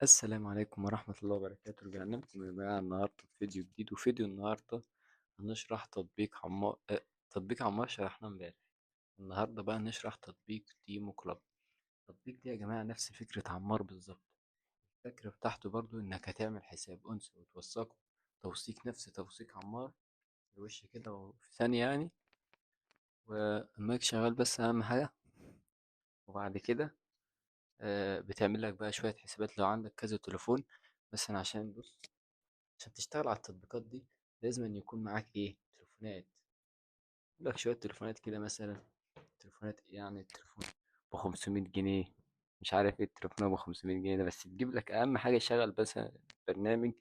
السلام عليكم ورحمة الله وبركاته. رجعنا لكم يا جماعة النهاردة بفيديو جديد، وفيديو النهاردة هنشرح تطبيق عمار شرحناه امبارح. النهاردة بقى نشرح تطبيق تيمو كلاب. التطبيق ده يا جماعة نفس فكرة عمار بالظبط. الفكرة بتاعته برضو إنك هتعمل حساب أنثى وتوثقه توثيق نفس توثيق عمار الوش كده وفي ثانية يعني، والمايك شغال بس أهم حاجة. وبعد كده بتعمل لك بقى شوية حسابات لو عندك كذا تليفون. مثلا عشان تشتغل على التطبيقات دي لازم أن يكون معاك ايه تليفونات. يقول لك شوية تليفونات كده، مثلا تليفونات يعني التليفون ب500 جنيه. مش عارف ايه التليفون ب500 جنيه ده، بس تجيب لك أهم حاجة يشغل بس برنامج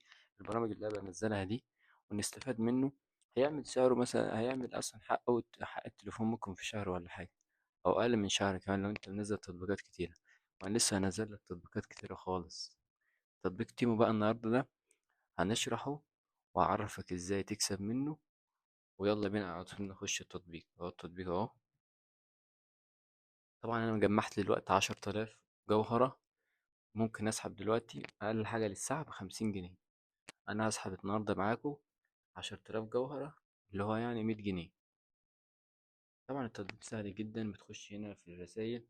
البرامج اللي أنا بنزلها دي ونستفاد منه. هيعمل سعره مثلا، هيعمل أصلا حق التليفون ممكن في شهر ولا حاجة، أو أقل من شهر كمان لو أنت منزل تطبيقات كتيرة. وأنا لسه هنزل لك تطبيقات كتيرة خالص. تطبيق تيمو بقى النهاردة ده هنشرحه وأعرفك ازاي تكسب منه. ويلا بينا على طول نخش التطبيق. اهو التطبيق اهو. طبعا انا مجمعت دلوقتي 10 آلاف جوهرة. ممكن اسحب دلوقتي اقل حاجة للساعة ب50 جنيه. انا هسحب النهاردة معاكو 10 آلاف جوهرة، اللي هو يعني 100 جنيه. طبعا التطبيق سهل جدا. بتخش هنا في الرسايل،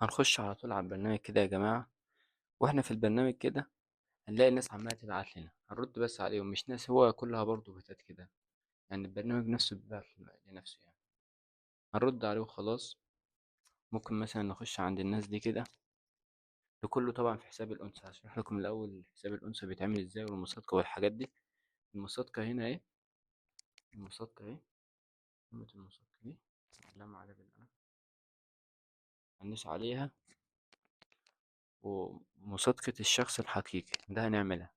هنخش على طول على البرنامج كده يا جماعة. واحنا في البرنامج كده هنلاقي الناس عمالة تبعت لنا، هنرد بس عليهم. مش ناس، هو كلها برضه بتات كده، يعني البرنامج نفسه بيبعت لنفسه يعني. هنرد عليه وخلاص. ممكن مثلا نخش عند الناس دي كده. ده كله طبعا في حساب الأنثى. هشرح لكم الأول حساب الأنثى بيتعمل ازاي والمصادقة والحاجات دي. المصادقة هنا ايه، المصادقة ايه، كلمة المصادقة دي علامة عليها بالقلم، هندوس عليها. ومصادقة الشخص الحقيقي ده هنعملها.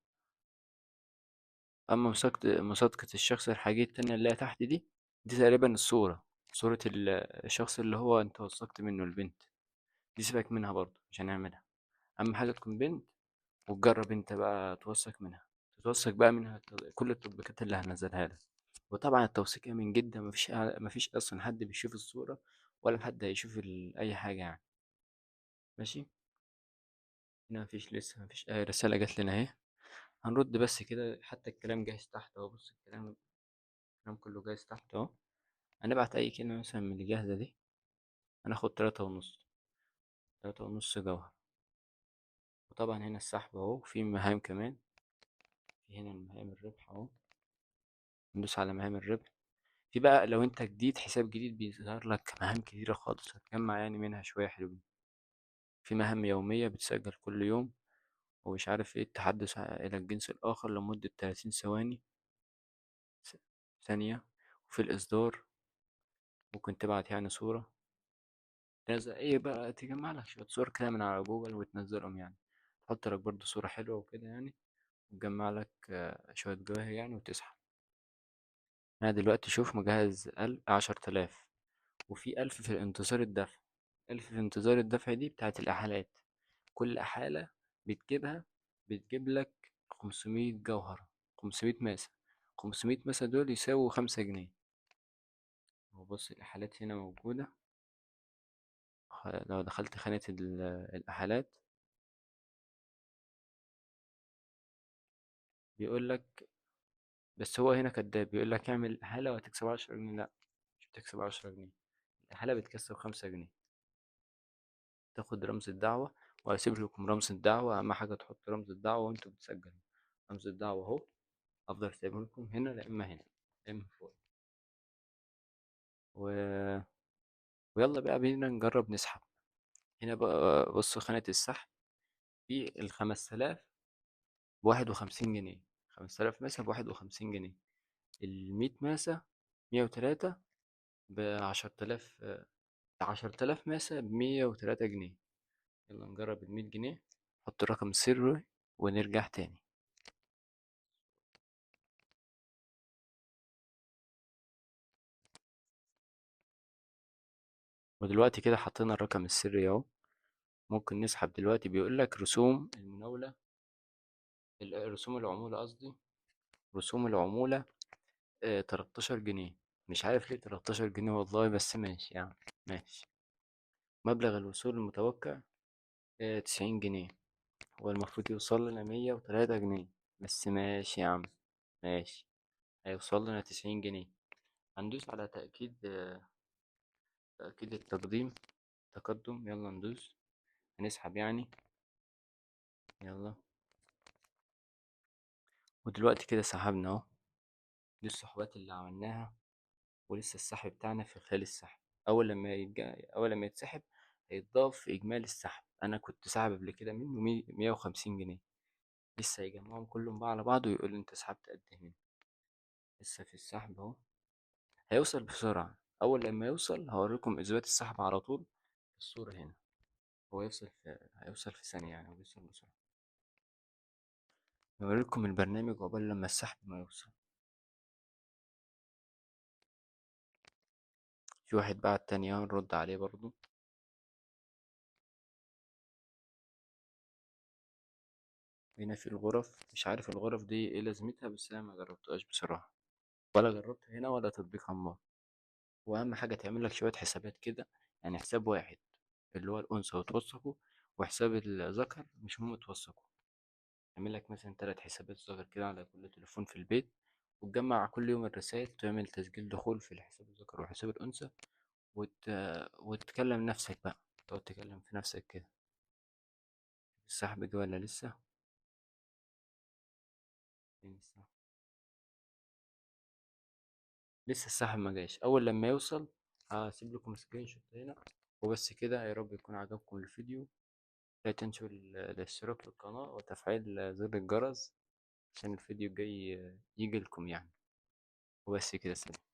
أما مصادقة الشخص الحقيقي التانية اللي هي تحت دي تقريبا صورة الشخص اللي هو انت وثقت منه البنت. دي سيبك منها برضه مش هنعملها. أهم حاجة تكون بنت، وتجرب انت بقى توثق منها. تتوثق بقى منها كل التطبيقات اللي هنزلها لك. وطبعا التوثيق امن جدا. مفيش اصلا حد بيشوف الصورة، ولا حد هيشوف اي حاجة يعني. ماشي. هنا مفيش، لسه مفيش اي رسالة جات لنا اهي. هنرد بس كده. حتى الكلام جاهز تحت اهو. بص الكلام كله جاهز تحت اهو. هنبعت اي كلمة مثلا من اللي جاهزة دي. هناخد 3.5، 3.5 جوهر. وطبعا هنا السحب اهو، في مهام كمان. في هنا المهام الربح اهو. ندوس على مهام الربح. في بقى لو انت جديد، حساب جديد، بيظهر لك مهام كتيرة خالص هتجمع يعني منها شوية حلوين. في مهام يومية بتسجل كل يوم، ومش عارف ايه التحدث إلى الجنس الآخر لمدة 30 ثانية. وفي الإصدار ممكن تبعت يعني صورة، تنزل ايه بقى، تجمع لك شوية صور كده من على جوجل وتنزلهم يعني. تحط لك برضو صورة حلوة وكده يعني، وتجمع لك شوية جواهر يعني وتسحب. أنا دلوقتي شوف مجهز 10 آلاف، وفي 1000 في انتظار الدفع. 1000 في انتظار الدفع دي بتاعت الإحالات. كل إحالة بتجيبها بتجيب لك 500 جوهرة، 500 ماسة. 500 ماسة دول يساووا 5 جنيه. وبص الإحالات هنا موجودة. لو دخلت خانة الإحالات بيقول لك، بس هو هنا كداب، بيقول لك اعمل إحالة وهتكسب 10 جنيه. لأ، مش بتكسب 10 جنيه. الإحالة بتكسب 5 جنيه. تاخد رمز الدعوة، وهسيب لكم رمز الدعوة. أهم حاجة تحط رمز الدعوة وأنتوا بتسجلوا. رمز الدعوة أهو. أفضل سايبه لكم هنا، لا إما هنا لا إما فوق. و... ويلا بقى بينا نجرب نسحب. هنا بقى بصوا خانة السحب. في ال5000 ب51 جنيه. 5000 ماسة ب51 جنيه. ال100 ماسة 103 ب10000. 10000 ماسة ب103 جنيه. يلا نجرب ال100 جنيه. حط الرقم السري ونرجع تاني. ودلوقتي كده حطينا الرقم السري اهو. ممكن نسحب دلوقتي. بيقول لك رسوم المناولة، رسوم العمولة قصدي. رسوم العمولة 13 جنيه. مش عارف ليه 13 جنيه والله، بس ماشي يعني. ماشي. مبلغ الوصول المتوقع 90 جنيه. هو المفروض يوصل لنا 103 جنيه. بس ماشي يا عم، ماشي. هيوصل لنا 90 جنيه. هندوس على تأكيد تقدم. يلا ندوس. هنسحب يعني. يلا. ودلوقتي كده سحبنا اهو. دي السحوبات اللي عملناها. ولسه السحب بتاعنا في خلال السحب. أول لما يتسحب هيتضاف إجمالي السحب. أنا كنت ساحب قبل كده منه 150 جنيه. لسه هيجمعهم كلهم بقى على بعض ويقول لي أنت سحبت قد إيه منه. لسه في السحب أهو. هيوصل بسرعة. أول لما يوصل هوريكم إثبات السحب على طول في الصورة هنا. هيوصل في ثانية يعني، وبيوصل بسرعة. هوريكم البرنامج عقبال لما السحب ما يوصل. في واحد بعت تاني اهو، نرد عليه برضو. هنا في الغرف. مش عارف الغرف دي ايه لازمتها، بس انا ما جربتهاش بصراحة. ولا جربت هنا ولا تطبيق عمار. واهم حاجة تعمل لك شوية حسابات كده. يعني حساب واحد اللي هو الأنثى وتوثقه، وحساب الذكر مش مهم توثقه. تعمل لك مثلا 3 حسابات ذكر كده على كل تليفون في البيت. وتجمع كل يوم الرسائل، تعمل تسجيل دخول في الحساب الذكر وحساب الأنثى. وت... وتكلم نفسك بقى. تقعد تكلم في نفسك كده. السحب جه ولا لسه؟ فين السحب؟ لسه السحب ما جاش. اول لما يوصل هسيب لكم سكرين شوت هنا. وبس كده. يا رب يكون عجبكم الفيديو. لا تنسوا الاشتراك في القناة وتفعيل زر الجرس عشان الفيديو الجاي يجي لكم يعني. وبس كده. سلام.